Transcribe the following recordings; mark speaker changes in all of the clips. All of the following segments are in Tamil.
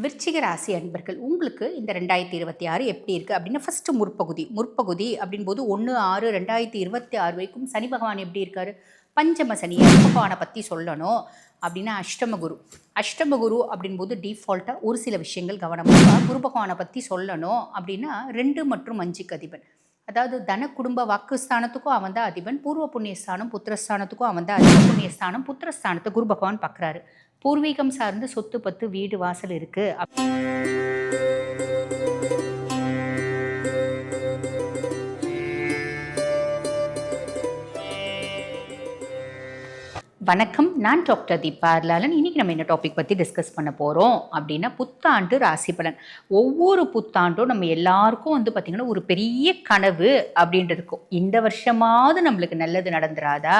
Speaker 1: விருச்சிக ராசி அன்பர்கள் உங்களுக்கு இந்த 2026 எப்படி இருக்குது அப்படின்னு ஃபஸ்ட்டு முற்பகுதி அப்படின்போது 1/6/2026 வரைக்கும் சனி பகவான் எப்படி இருக்கார்? பஞ்சம சனி பகவானை பற்றி சொல்லணும் அப்படின்னா அஷ்டமகுரு அப்படின்போது டிஃபால்ட்டாக ஒரு சில விஷயங்கள் கவனமாக குரு பகவானை பற்றி சொல்லணும் அப்படின்னா 2 மற்றும் 5க்கு அதிபன். அதாவது தன குடும்ப வாக்குஸ்தானத்துக்கும் அவன் தான் அதிபன், பூர்வ புண்ணியஸ்தானம் புத்திரஸ்தானத்துக்கும் அவன் தான் அதிபன். புண்ணியஸ்தானம் புத்திரஸ்தானத்தை குரு பகவான் பார்க்குறாரு. பூர்வீகம் சார்ந்து சொத்து பத்து வீடு வாசல் இருக்கு. வணக்கம், நான் டாக்டர் தீபா லாலன். இன்னைக்கு நம்ம என்ன டாபிக் பற்றி டிஸ்கஸ் பண்ண போகிறோம் அப்படின்னா புத்தாண்டு ராசி பலன். ஒவ்வொரு புத்தாண்டும் நம்ம எல்லாருக்கும் பார்த்திங்கன்னா ஒரு பெரிய கனவு அப்படின்ட்டு இருக்கும். இந்த வருஷமாவது நம்மளுக்கு நல்லது நடந்துராதா,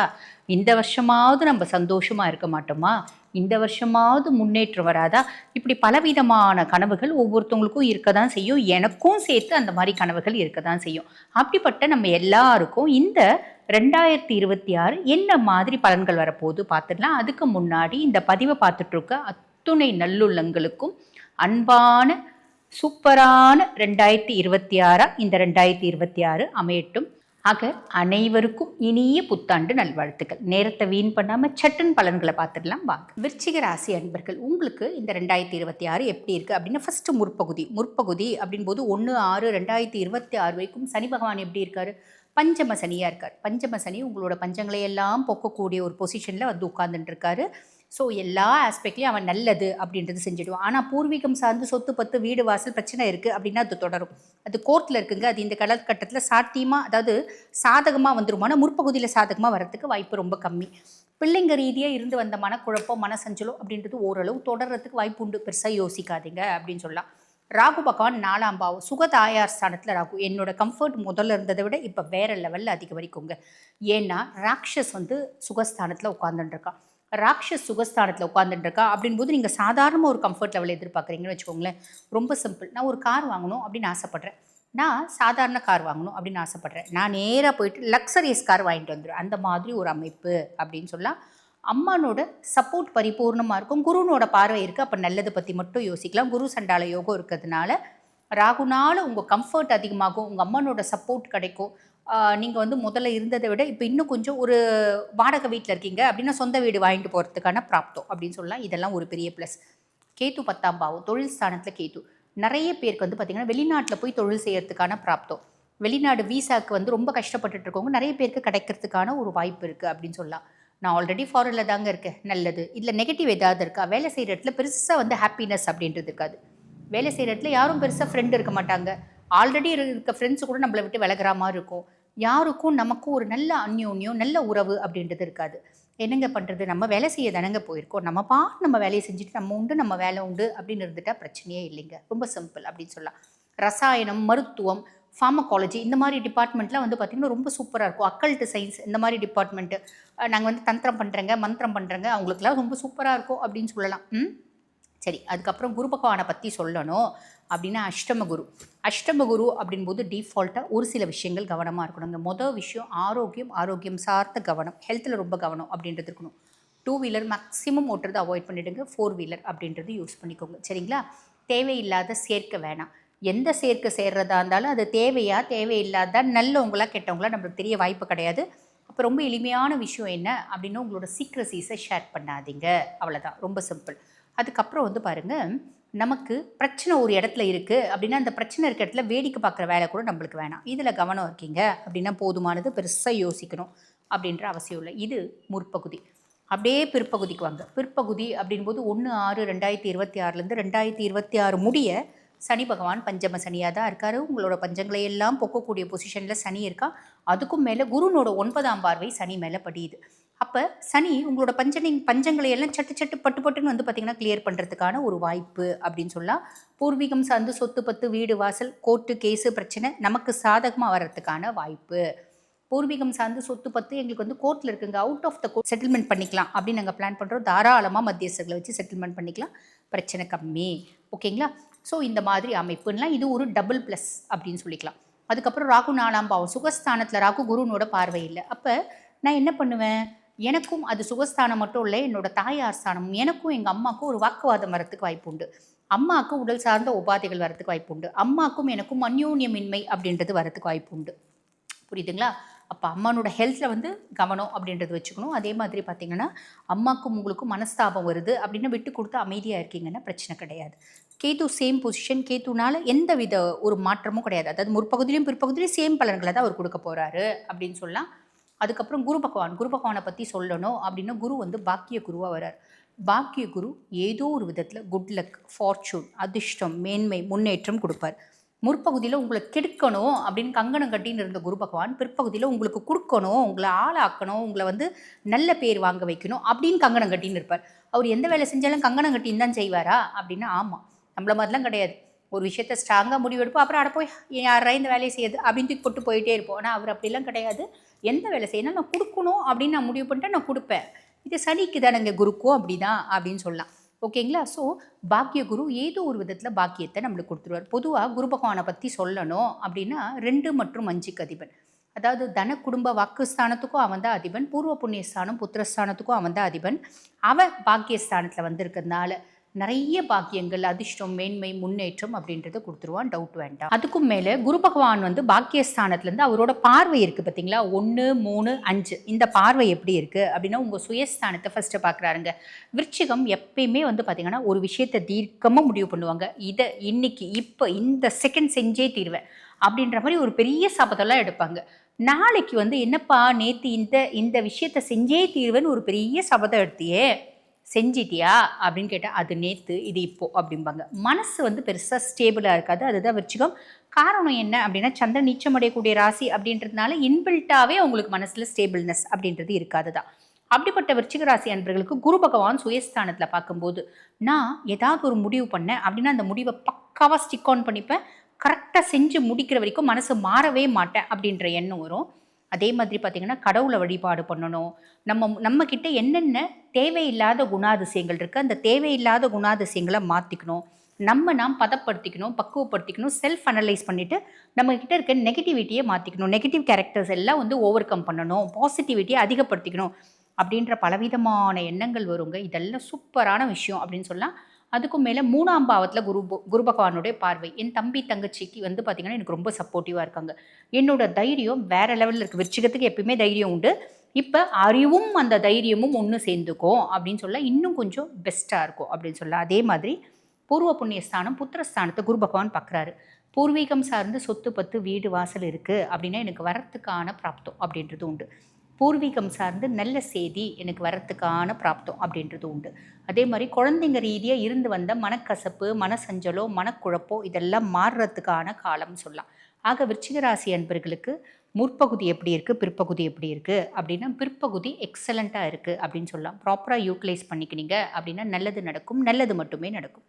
Speaker 1: இந்த வருஷமாவது நம்ம சந்தோஷமாக இருக்க மாட்டோமா, இந்த வருஷமாவது முன்னேற்றம் வராதா, இப்படி பலவிதமான கனவுகள் ஒவ்வொருத்தவங்களுக்கும் இருக்க தான் செய்யும். எனக்கும் சேர்த்து அந்த மாதிரி கனவுகள் இருக்க தான் செய்யும். அப்படிப்பட்ட நம்ம எல்லாருக்கும் இந்த 2026 என்ன மாதிரி பலன்கள் வரப்போகுது பார்த்துடலாம். அதுக்கு முன்னாடி இந்த பதிவை பார்த்துட்டு இருக்க அத்துணை நல்லுள்ளங்களுக்கும் அன்பான சூப்பரான 2026 இந்த 2026 அமையட்டும். ஆக அனைவருக்கும் இனிய புத்தாண்டு நல்வாழ்த்துக்கள். நேரத்தை வீண் பண்ணாமல் சட்டன் பலன்களை பார்த்துடலாம் வாங்க. விருச்சிக ராசி அன்பர்கள் உங்களுக்கு இந்த 2026 எப்படி இருக்குது அப்படின்னா ஃபஸ்ட்டு முற்பகுதி அப்படின்போது 1/6/2026 வரைக்கும் சனி பகவான் எப்படி இருக்கார்? பஞ்சம சனியாக இருக்கார். பஞ்சம சனி உங்களோட பஞ்சங்களை எல்லாம் போக்கக்கூடிய ஒரு பொசிஷனில் உட்கார்ந்துட்டு இருக்காரு. ஸோ எல்லா ஆஸ்பெக்ட்லேயும் அவன் நல்லது அப்படின்றது செஞ்சுடுவான். ஆனால் பூர்வீகம் சார்ந்து சொத்து பத்து வீடு வாசல் பிரச்சனை இருக்குது அப்படின்னா அது தொடரும். அது கோர்ட்டில் இருக்குங்க. அது இந்த காலகட்டத்தில் சாத்தியமாக, அதாவது சாதகமாக வந்துடும். ஆனால் முற்பகுதியில் சாதகமாக வரத்துக்கு வாய்ப்பு ரொம்ப கம்மி. பிள்ளைங்க ரீதியாக இருந்து வந்த மனக்குழப்பம் மனசஞ்சலம் அப்படின்றது ஓரளவு தொடர்றதுக்கு வாய்ப்பு உண்டு. பெருசாக யோசிக்காதீங்க அப்படின்னு சொல்லலாம். ராகு பகவான் 4ஆம் பாவம் சுகதாயார் ஸ்தானத்தில் ராகு. என்னோட கம்ஃபர்ட் முதல்ல இருந்ததை விட இப்போ வேற லெவலில் அதிக வரைக்குங்க. ஏன்னா ராட்சஸ் சுகஸ்தானத்தில் உட்காந்துட்டுருக்கான். ராட்சஸ் சுகஸ்தானத்தில் உட்காந்துட்டுருக்கா அப்படின்போது நீங்கள் சாதாரணமாக ஒரு கம்ஃபர்ட் லெவல் எதிர்பார்க்குறீங்கன்னு வச்சுக்கோங்களேன். ரொம்ப சிம்பிள். நான் ஒரு கார் வாங்கணும் அப்படின்னு ஆசைப்பட்றேன். நான் சாதாரண கார் வாங்கணும் அப்படின்னு ஆசைப்பட்றேன். நான் நேராக போயிட்டு லக்ஸரியஸ் கார் வாங்கிட்டு வந்துடுவேன். அந்த மாதிரி ஒரு அமைப்பு அப்படின்னு சொல்லலாம். அம்மானோட சப்போர்ட் பரிபூர்ணமாக இருக்கும். குருனோட பார்வை இருக்குது. அப்போ நல்லதை பற்றி மட்டும் யோசிக்கலாம். குரு சண்டால யோகம் இருக்கிறதுனால ராகுனால உங்கள் கம்ஃபர்ட் அதிகமாகும். உங்கள் அம்மானோட சப்போர்ட் கிடைக்கும். நீங்கள் முதல்ல இருந்ததை விட இப்போ இன்னும் கொஞ்சம் ஒரு வாடகை வீட்டில் இருக்கீங்க அப்படின்னா சொந்த வீடு வாங்கிட்டு போகிறதுக்கான பிராப்தம் அப்படின்னு சொல்லலாம். இதெல்லாம் ஒரு பெரிய ப்ளஸ். கேத்து 10ஆம் பாவம் தொழில் ஸ்தானத்தில் கேத்து. நிறைய பேருக்கு பார்த்திங்கன்னா வெளிநாட்டில் போய் தொழில் செய்கிறதுக்கான பிராப்தம். வெளிநாடு வீசாவுக்கு ரொம்ப கஷ்டப்பட்டுட்டு இருக்கவங்க நிறைய பேருக்கு கிடைக்கிறதுக்கான ஒரு வாய்ப்பு இருக்குது அப்படின்னு சொல்லலாம். நான் ஆல்ரெடி ஃபாரினில் தாங்க இருக்கேன், நல்லது. இதில் நெகட்டிவ் ஏதாவது இருக்கா? வேலை செய்கிற இடத்துல பெருசாக ஹாப்பினஸ் அப்படின்றது இருக்காது. வேலை செய்கிற இடத்துல யாரும் பெருசாக ஃப்ரெண்டு இருக்க மாட்டாங்க. ஆல்ரெடி இருக்க ஃப்ரெண்ட்ஸு கூட நம்மளை விட்டு விலகிற மாதிரி இருக்கும். யாருக்கும் நமக்கும் ஒரு நல்ல அந்யோன்யம் நல்ல உறவு அப்படின்றது இருக்காது. என்னங்க பண்ணுறது, நம்ம வேலை செய்ய தானங்க போயிருக்கோம், நம்ம வேலையை செஞ்சுட்டு நம்ம உண்டு நம்ம வேலை உண்டு அப்படின்னு இருந்துட்டால் பிரச்சனையே இல்லைங்க. ரொம்ப சிம்பிள் அப்படின்னு சொல்லலாம். ரசாயனம், மருத்துவம், ஃபார்மகாலஜி இந்த மாதிரி டிபார்ட்மெண்ட்லாம் பார்த்திங்கன்னா ரொம்ப சூப்பராக இருக்கும். அக்கல்ட்டு சயின்ஸ் இந்த மாதிரி டிபார்ட்மெண்ட்டு, நாங்கள் தந்திரம் பண்ணுறேங்க மந்திரம் பண்ணுறேங்க, அவங்களுக்குலாம் ரொம்ப சூப்பராக இருக்கும் அப்படின்னு சொல்லலாம். சரி, அதுக்கப்புறம் குரு பகவானை பற்றி சொல்லணும் அப்படின்னா அஷ்டமகுரு அப்படின்போது டிஃபால்ட்டாக ஒரு சில விஷயங்கள் கவனமாக இருக்கணுங்க. மொதல் விஷயம் ஆரோக்கியம் சார்ந்த கவனம், ஹெல்த்தில் ரொம்ப கவனம் அப்படின்றது இருக்கணும். 2 வீலர் மேக்ஸிமம் ஓட்டுறது அவாய்ட் பண்ணிவிடுங்க. 4 வீலர் அப்படின்றது யூஸ் பண்ணிக்கோங்க. சரிங்களா? தேவையில்லாத சேர்க்க வேணாம். எந்த சேர்க்கை சேர்றதா இருந்தாலும் அது தேவையில்லாத நல்லவங்களா கெட்டவங்களா நம்மளுக்கு தெரிய வாய்ப்பு கிடையாது. அப்போ ரொம்ப எளிமையான விஷயம் என்ன அப்படின்னா உங்களோட சீக்ரஸீஸை ஷேர் பண்ணாதீங்க. அவ்வளோதான், ரொம்ப சிம்பிள். அதுக்கப்புறம் பாருங்கள், நமக்கு பிரச்சனை ஒரு இடத்துல இருக்குது அப்படின்னா அந்த பிரச்சனை இருக்க இடத்துல வேடிக்கை பார்க்குற வேலை கூட நம்மளுக்கு வேணாம். இதில் கவனம் இருக்கீங்க அப்படின்னா போதுமானது. பெருசாக யோசிக்கணும் அப்படின்ற அவசியம் இல்லை. இது முற்பகுதி. அப்படியே பிற்பகுதிக்கு வாங்க. பிற்பகுதி அப்படின்போது 1/6/2026 2026 முடிய சனி பகவான் பஞ்சம சனியாக தான் இருக்கார். உங்களோட பஞ்சங்களை எல்லாம் போக்கக்கூடிய பொசிஷனில் சனி இருக்கா. அதுக்கும் மேலே குருனோட 9ஆம் பார்வை சனி மேலே படியுது. அப்போ சனி உங்களோட பஞ்சங்களை எல்லாம் சட்டு பட்டுன்னு பார்த்திங்கன்னா கிளியர் பண்ணுறதுக்கான ஒரு வாய்ப்பு அப்படின்னு சொல்லலாம். பூர்வீகம் சார்ந்து சொத்து பத்து வீடு வாசல் கோர்ட்டு கேஸு பிரச்சனை நமக்கு சாதகமாக வர்றதுக்கான வாய்ப்பு. பூர்வீகம் சார்ந்து சொத்து பத்து எங்களுக்கு கோர்ட்டில் இருக்குங்க, out of the court settlement பண்ணிக்கலாம் அப்படின்னு நாங்கள் பிளான் பண்ணுறோம். தாராளமாக மத்தியஸ்தர்களை வச்சு செட்டில்மெண்ட் பண்ணிக்கலாம், பிரச்சனை கம்மி. ஓகேங்களா? ஸோ இந்த மாதிரி அமைப்புலாம் இது ஒரு டபுள் ப்ளஸ் அப்படின்னு சொல்லிக்கலாம். அதுக்கப்புறம் ராகு 4ஆம் பாவம் சுகஸ்தானத்தில் ராகு குருனோட பார்வை இல்லை. அப்போ நான் என்ன பண்ணுவேன், எனக்கும் அது சுகஸ்தானம் மட்டும் இல்லை, என்னோட தாயார் ஸ்தானம், எனக்கும் எங்கள் அம்மாவுக்கும் ஒரு வாக்குவாதம் வரத்துக்கு வாய்ப்பு உண்டு. அம்மாவுக்கு உடல் சார்ந்த உபாதைகள் வரத்துக்கு வாய்ப்பு உண்டு. அம்மாவுக்கும் எனக்கும் அந்யோன்யமின்மை அப்படின்றது வரத்துக்கு வாய்ப்பு உண்டு. புரியுதுங்களா? அப்போ அம்மானோட ஹெல்த்தில் வந்து கவனம் அப்படின்றது வச்சுக்கணும். அதே மாதிரி பார்த்திங்கன்னா அம்மாவுக்கும் உங்களுக்கும் மனஸ்தாபம் வருது அப்படின்னு விட்டு கொடுத்து அமைதியாக இருக்கீங்கன்னா பிரச்சனை கிடையாது. கேது சேம் பொசிஷன், கேதுனால எந்த வித ஒரு மாற்றமும் கிடையாது. அதாவது முற்பகுதியிலும் பிற்பகுதியிலும் சேம் பலன்களை தான் அவர் கொடுக்க போகிறாரு அப்படின்னு சொல்லலாம். அதுக்கப்புறம் குரு பகவானை பற்றி சொல்லணும் அப்படின்னா குரு வந்து பாக்கிய குருவாக வர்றார். பாக்கிய குரு ஏதோ ஒரு விதத்தில் குட் லக், ஃபார்ச்சூன், அதிர்ஷ்டம், மேன்மை, முன்னேற்றம் கொடுப்பார். முற்பகுதியில் உங்களை கெடுக்கணும் அப்படின்னு கங்கணம் கட்டின்னு இருந்த குரு பகவான் பிற்பகுதியில் உங்களுக்கு கொடுக்கணும், உங்களை ஆளாக்கணும், உங்களை வந்து நல்ல பேர் வாங்க வைக்கணும் அப்படின்னு கங்கணம் கட்டின்னு இருப்பார். அவர் எந்த வேலை செஞ்சாலும் கங்கணம் கட்டின்னு தான் செய்வாரா அப்படின்னா ஆமாம். நம்மள மாதிரிலாம் கிடையாது. ஒரு விஷயத்த ஸ்ட்ராங்காக முடிவெடுப்போம், அப்புறம் அட போய் யாரா இந்த வேலையை செய்யுது அப்படின்னு தூக்கி போட்டு போயிட்டே இருப்போம். ஆனால் அவர் அப்படிலாம் கிடையாது. எந்த வேலை செய்யணும் நான் கொடுக்கணும் அப்படின்னு நான் முடிவு பண்ணிட்டேன், நான் கொடுப்பேன். இது சனிக்கு தானங்க குருக்கும் அப்படி தான் அப்படின்னு சொல்லலாம். ஓகேங்களா? ஸோ பாக்கிய குரு ஏதோ ஒரு விதத்தில் பாக்கியத்தை நம்மளுக்கு கொடுத்துருவார். பொதுவாக குரு பகவானை பற்றி சொல்லணும் அப்படின்னா 2 மற்றும் 5க்கு அதிபன். அதாவது தன குடும்ப வாக்குஸ்தானத்துக்கும் அவன் தான் அதிபன், பூர்வ புண்ணியஸ்தானம் புத்திரஸ்தானத்துக்கும் அவன் தான் அதிபன். அவன் பாக்கியஸ்தானத்தில் வந்திருக்கிறதுனால நிறைய பாக்கியங்கள், அதிர்ஷ்டம், மேன்மை, முன்னேற்றம் அப்படின்றத கொடுத்துருவான், டவுட் வேண்டாம். அதுக்கும் மேலே குரு பகவான் வந்து பாக்கியஸ்தானத்துலேருந்து அவரோட பார்வை இருக்குது பார்த்தீங்களா, 1, 3, 5 இந்த பார்வை எப்படி இருக்குது அப்படின்னா உங்கள் சுயஸ்தானத்தை ஃபஸ்ட்டு பார்க்குறாருங்க. விருச்சிகம் எப்பயுமே வந்து பார்த்திங்கன்னா ஒரு விஷயத்தை தீர்க்கமாக முடிவு பண்ணுவாங்க. இதை இன்னைக்கு இப்போ இந்த செகண்ட் செஞ்சே தீர்வேன் அப்படின்ற மாதிரி ஒரு பெரிய சபதம்லாம் எடுப்பாங்க. நாளைக்கு வந்து என்னப்பா நேற்று இந்த விஷயத்தை செஞ்சே தீர்வேன்னு ஒரு பெரிய சபதம் எடுத்தியே, செஞ்சிட்டியா அப்படின்னு கேட்டால் அது நேற்று, இது இப்போது அப்படிம்பாங்க. மனசு வந்து பெருசாக ஸ்டேபிளாக இருக்காது. அதுதான் விருச்சிகம். காரணம் என்ன அப்படின்னா சந்திரன் நீச்சம் அடையக்கூடிய ராசி அப்படின்றதுனால இன்பில்ட்டாகவே அவங்களுக்கு மனசில் ஸ்டேபிள்னஸ் அப்படின்றது இருக்காது தான். அப்படிப்பட்ட விருச்சிக ராசி அன்பர்களுக்கு குரு பகவான் சுயஸ்தானத்தில் பார்க்கும்போது நான் ஏதாவது ஒரு முடிவு பண்ணேன் அப்படின்னா அந்த முடிவை பக்காவாக ஸ்டிக் ஆன் பண்ணிப்பேன், கரெக்டாக செஞ்சு முடிக்கிற வரைக்கும் மனசு மாறவே மாட்டேன் அப்படின்ற எண்ணம் வரும். அதே மாதிரி பார்த்திங்கன்னா கடவுளை வழிபாடு பண்ணணும். நம்மக்கிட்ட என்னென்ன தேவையில்லாத குணாதிசயங்கள் இருக்குது, அந்த தேவையில்லாத குணாதிசயங்களை மாற்றிக்கணும். நாம் பதப்படுத்திக்கணும், பக்குவப்படுத்திக்கணும், செல்ஃப் அனலைஸ் பண்ணிவிட்டு நம்மக்கிட்ட இருக்க நெகட்டிவிட்டியை மாற்றிக்கணும். நெகட்டிவ் கேரக்டர்ஸ் எல்லாம் வந்து ஓவர் கம் பண்ணணும், பாசிட்டிவிட்டியை அதிகப்படுத்திக்கணும் அப்படின்ற பலவிதமான எண்ணங்கள் வருங்க. இதெல்லாம் சூப்பரான விஷயம் அப்படின்னு சொல்லலாம். அதுக்கும் மேலே 3ஆம் பாவத்தில் குரு பகவானுடைய பார்வை. என் தம்பி தங்கச்சிக்கு வந்து பார்த்திங்கன்னா எனக்கு ரொம்ப சப்போர்ட்டிவாக இருக்காங்க. என்னோட தைரியம் வேறு லெவலில் இருக்குது. விருச்சிகத்துக்கு எப்பயுமே தைரியம் உண்டு. இப்போ அறிவும் அந்த தைரியமும் ஒன்று சேர்ந்துக்கும் அப்படின்னு சொல்ல இன்னும் கொஞ்சம் பெஸ்ட்டாக இருக்கும் அப்படின்னு சொல்ல. அதே மாதிரி பூர்வ புண்ணியஸ்தானம் புத்திரஸ்தானத்தை குரு பகவான் பார்க்குறாரு. பூர்வீகம் சார்ந்து சொத்து பத்து வீடு வாசல் இருக்குது அப்படின்னா எனக்கு வரத்துக்கான பிராப்தம் அப்படின்றது உண்டு. பூர்வீகம் சார்ந்து நல்ல செய்தி எனக்கு வரத்துக்கான பிராப்தம் அப்படின்றது உண்டு. அதே மாதிரி குழந்தைங்க ரீதியாக இருந்து வந்த மனக்கசப்பு, மனசஞ்சலம், மனக்குழப்பம் இதெல்லாம் மாறுறதுக்கான காலம் சொல்லலாம். ஆக விருச்சிக ராசி அன்பர்களுக்கு முற்பகுதி எப்படி இருக்குது, பிற்பகுதி எப்படி இருக்குது அப்படின்னா பிற்பகுதி எக்ஸலண்ட்டாக இருக்குது அப்படின்னு சொல்லலாம். ப்ராப்பராக யூட்டிலைஸ் பண்ணிக்கினீங்க அப்படின்னா நல்லது நடக்கும், நல்லது மட்டுமே நடக்கும்.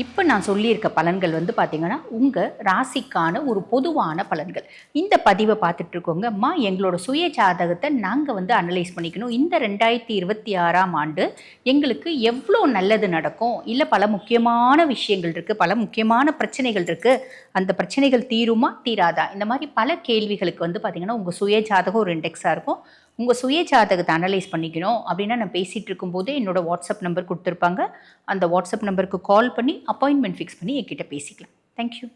Speaker 1: இப்போ நான் சொல்லியிருக்க பலன்கள் வந்து பார்த்திங்கன்னா உங்கள் ராசிக்கான ஒரு பொதுவான பலன்கள். இந்த பதிவை பார்த்துட்டு இருக்கோங்க அம்மா, எங்களோட சுய ஜாதகத்தை நாங்கள் வந்து அனலைஸ் பண்ணிக்கணும். இந்த 2026ஆம் ஆண்டு எங்களுக்கு எவ்வளோ நல்லது நடக்கும், இல்லை பல முக்கியமான விஷயங்கள் இருக்குது, பல முக்கியமான பிரச்சனைகள் இருக்குது, அந்த பிரச்சனைகள் தீருமா தீராதா, இந்த மாதிரி பல கேள்விகளுக்கு வந்து பார்த்திங்கன்னா உங்கள் சுய ஜாதகம் ஒரு இண்டெக்ஸாக இருக்கும். உங்கள் சுய ஜாதகத்தை அனலைஸ் பண்ணிக்கணும் அப்படின்னா நான் பேசிகிட்டு இருக்கும்போது என்னோடய வாட்ஸ்அப் நம்பர் கொடுத்துருப்பாங்க. அந்த வாட்ஸ்அப் நம்பருக்கு கால் பண்ணி அப்பாயின்மெண்ட் ஃபிக்ஸ் பண்ணி என்கிட்ட பேசிக்கலாம். தேங்க்யூ.